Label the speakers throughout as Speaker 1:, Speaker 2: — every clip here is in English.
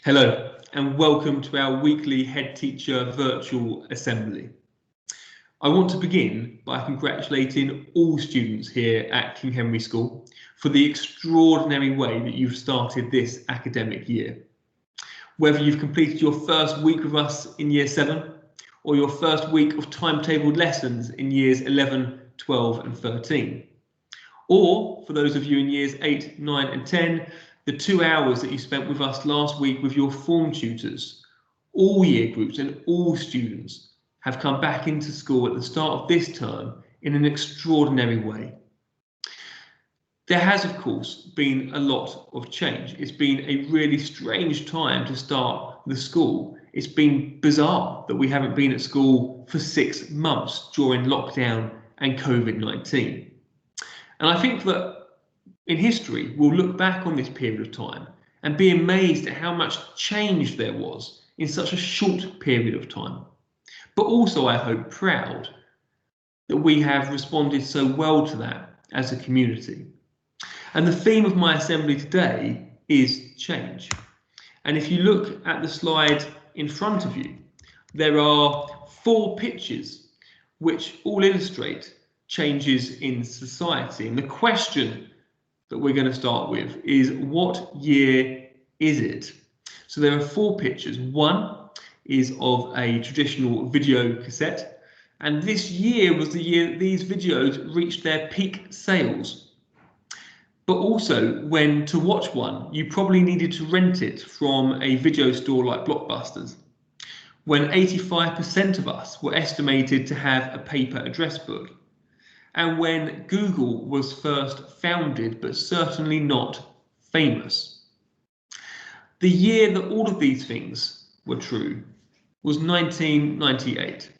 Speaker 1: Hello and welcome to our weekly Head Teacher Virtual Assembly. I want to begin by congratulating all students here at King Henry School for the extraordinary way that you've started this academic year. Whether you've completed your first week with us in Year 7 or your first week of timetabled lessons in Years 11, 12 and 13. Or for those of you in Years 8, 9 and 10, the 2 hours that you spent with us last week with your form tutors. All year groups and all students have come back into school at the start of this term in an extraordinary way. There has, of course, been a lot of change. It's been a really strange time to start the school. It's been bizarre that we haven't been at school for 6 months during lockdown and COVID-19. And I think that in history, we'll look back on this period of time and be amazed at how much change there was in such a short period of time. But also, I hope, proud that we have responded so well to that as a community. And the theme of my assembly today is change. And if you look at the slide in front of you, there are 4 pictures which all illustrate changes in society. And the question that we're going to start with is, what year is it? So there are 4 pictures. One is of a traditional video cassette, and this year was the year that these videos reached their peak sales. But also, when to watch one, you probably needed to rent it from a video store like Blockbusters, when 85% of us were estimated to have a paper address book, and when Google was first founded, but certainly not famous. The year that all of these things were true was 1998,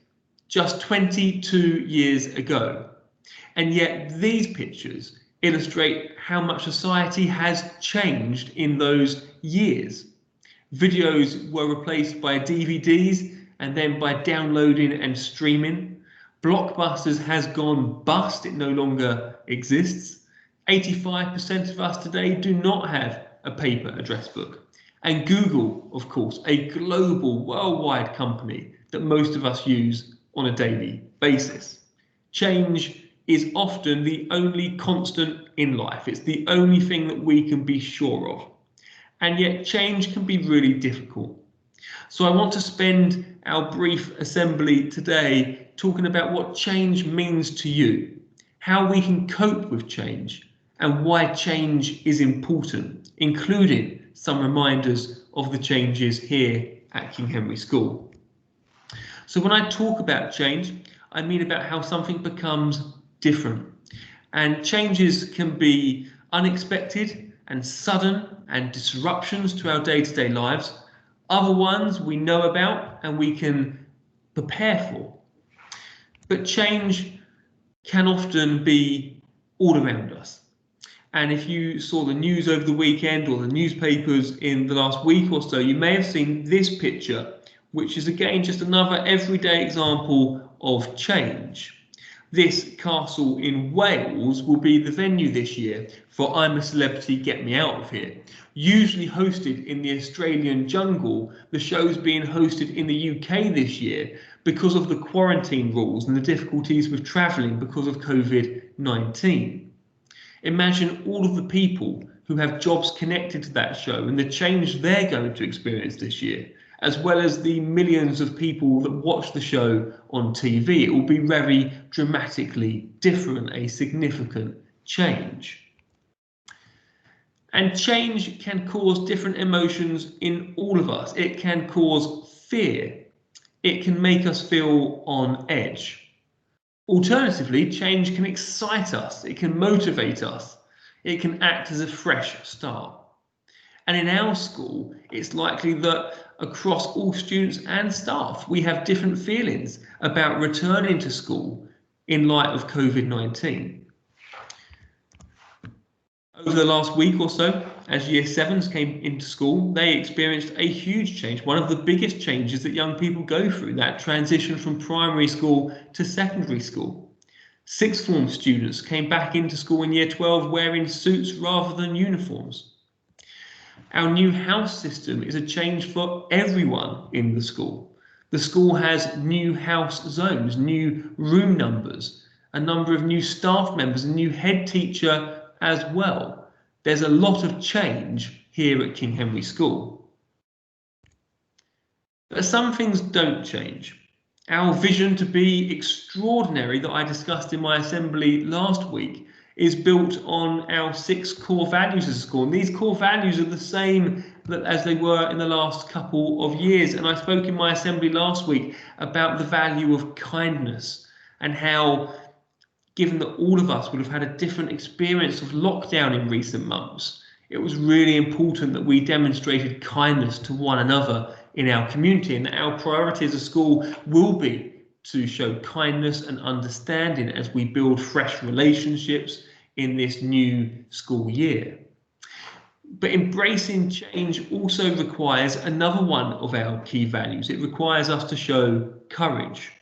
Speaker 1: just 22 years ago. And yet these pictures illustrate how much society has changed in those years. Videos were replaced by DVDs and then by downloading and streaming. Blockbusters has gone bust, it no longer exists. 85% of us today do not have a paper address book. And Google, of course, a global, worldwide company that most of us use on a daily basis. Change is often the only constant in life. It's the only thing that we can be sure of. And yet change can be really difficult. So I want to spend our brief assembly today talking about what change means to you, how we can cope with change, and why change is important, including some reminders of the changes here at King Henry School. So when I talk about change, I mean about how something becomes different. And changes can be unexpected and sudden and disruptions to our day-to-day lives. Other ones we know about and we can prepare for. But change can often be all around us. And if you saw the news over the weekend or the newspapers in the last week or so, you may have seen this picture, which is again just another everyday example of change. This castle in Wales will be the venue this year for I'm a Celebrity, Get Me Out of Here. Usually hosted in the Australian jungle, the show's being hosted in the UK this year because of the quarantine rules and the difficulties with travelling because of COVID-19. Imagine all of the people who have jobs connected to that show and the change they're going to experience this year, as well as the millions of people that watch the show on TV. It will be very dramatically different, a significant change. And change can cause different emotions in all of us. It can cause fear. It can make us feel on edge. Alternatively, change can excite us. It can motivate us. It can act as a fresh start. And in our school, it's likely that across all students and staff, we have different feelings about returning to school in light of COVID-19. Over the last week or so, as Year 7s came into school, they experienced a huge change, one of the biggest changes that young people go through, that transition from primary school to secondary school. Sixth form students came back into school in Year 12 wearing suits rather than uniforms. Our new house system is a change for everyone in the school. The school has new house zones, new room numbers, a number of new staff members, a new head teacher as well. There's a lot of change here at King Henry School. But some things don't change. Our vision to be extraordinary that I discussed in my assembly last week is built on our 6 core values as a school. And these core values are the same as they were in the last couple of years. And I spoke in my assembly last week about the value of kindness and how, given that all of us would have had a different experience of lockdown in recent months, it was really important that we demonstrated kindness to one another in our community, and that our priority as a school will be to show kindness and understanding as we build fresh relationships in this new school year. But embracing change also requires another one of our key values. It requires us to show courage.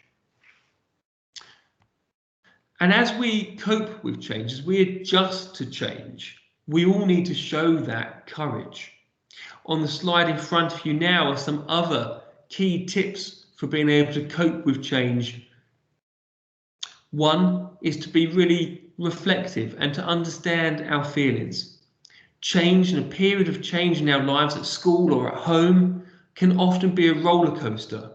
Speaker 1: And as we cope with change, as we adjust to change, we all need to show that courage. On the slide in front of you now are some other key tips for being able to cope with change. One is to be really reflective and to understand our feelings. Change and a period of change in our lives at school or at home can often be a roller coaster.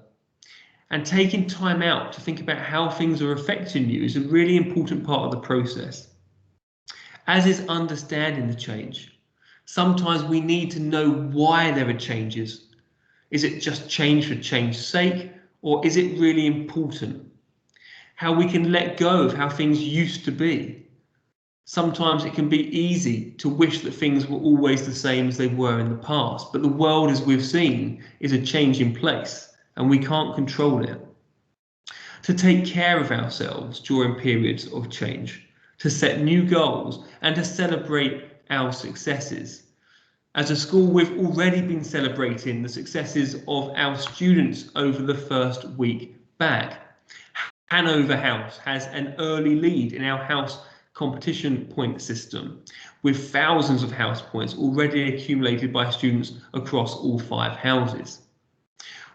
Speaker 1: And taking time out to think about how things are affecting you is a really important part of the process, as is understanding the change. Sometimes we need to know why there are changes. Is it just change for change's sake, or is it really important? How we can let go of how things used to be. Sometimes it can be easy to wish that things were always the same as they were in the past, but the world, as we've seen, is a changing place and we can't control it. To take care of ourselves during periods of change, to set new goals and to celebrate our successes. As a school, we've already been celebrating the successes of our students over the first week back. Hanover House has an early lead in our house competition point system, with thousands of house points already accumulated by students across all 5 houses.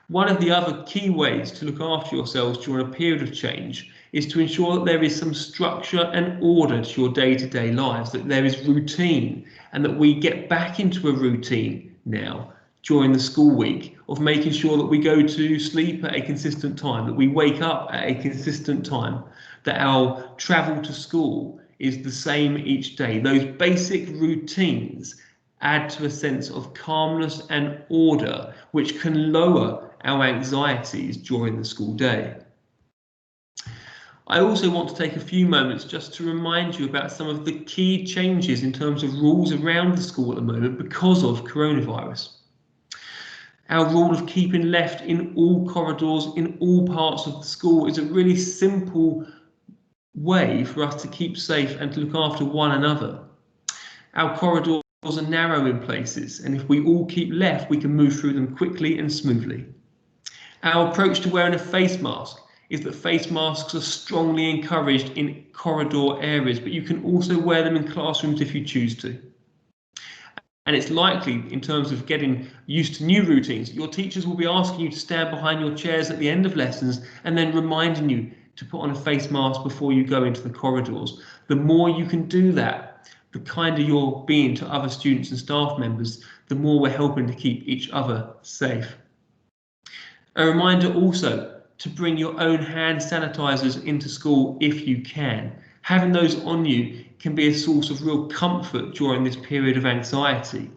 Speaker 1: One of the other key ways to look after yourselves during a period of change is to ensure that there is some structure and order to your day-to-day lives, that there is routine, and that we get back into a routine now during the school week of making sure that we go to sleep at a consistent time, that we wake up at a consistent time, that our travel to school is the same each day. Those basic routines add to a sense of calmness and order, which can lower our anxieties during the school day. I also want to take a few moments just to remind you about some of the key changes in terms of rules around the school at the moment because of coronavirus. Our rule of keeping left in all corridors in all parts of the school is a really simple way for us to keep safe and to look after one another. Our corridors are narrow in places, and if we all keep left, we can move through them quickly and smoothly. Our approach to wearing a face mask is that face masks are strongly encouraged in corridor areas, but you can also wear them in classrooms if you choose to. And it's likely, in terms of getting used to new routines, your teachers will be asking you to stand behind your chairs at the end of lessons and then reminding you to put on a face mask before you go into the corridors. The more you can do that, the kinder you're being to other students and staff members, the more we're helping to keep each other safe. A reminder also to bring your own hand sanitizers into school if you can. Having those on you can be a source of real comfort during this period of anxiety,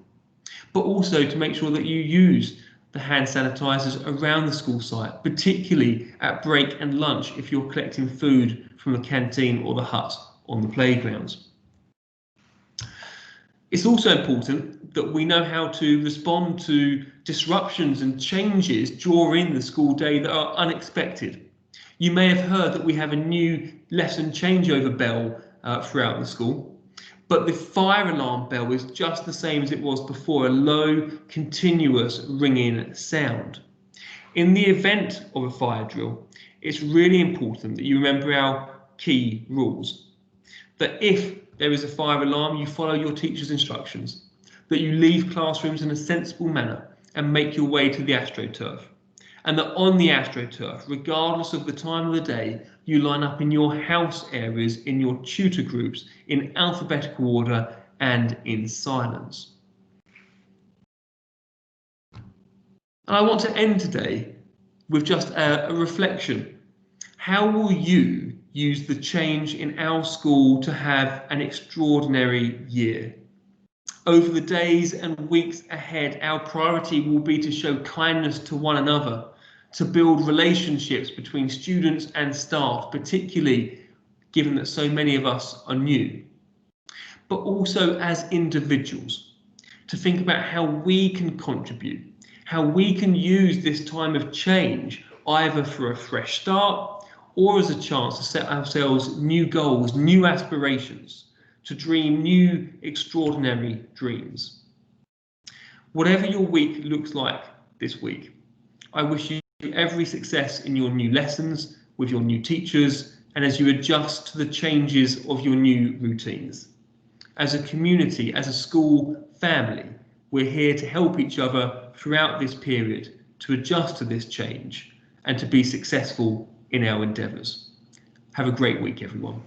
Speaker 1: but also to make sure that you use the hand sanitizers around the school site, particularly at break and lunch if you're collecting food from the canteen or the hut on the playgrounds. It's also important that we know how to respond to disruptions and changes during the school day that are unexpected. You may have heard that we have a new lesson changeover bell throughout the school, but the fire alarm bell is just the same as it was before, a low, continuous ringing sound. In the event of a fire drill, it's really important that you remember our key rules. That if there is a fire alarm, you follow your teacher's instructions. that you leave classrooms in a sensible manner and make your way to the AstroTurf. And that on the AstroTurf, regardless of the time of the day, you line up in your house areas, in your tutor groups, in alphabetical order and in silence. And I want to end today with just a reflection. How will you use the change in our school to have an extraordinary year? Over the days and weeks ahead, our priority will be to show kindness to one another, to build relationships between students and staff, particularly given that so many of us are new, but also as individuals, to think about how we can contribute, how we can use this time of change either for a fresh start or as a chance to set ourselves new goals, new aspirations, to dream new extraordinary dreams. Whatever your week looks like this week, I wish you every success in your new lessons, with your new teachers, and as you adjust to the changes of your new routines. As a community, as a school family, we're here to help each other throughout this period to adjust to this change and to be successful in our endeavours. Have a great week, everyone.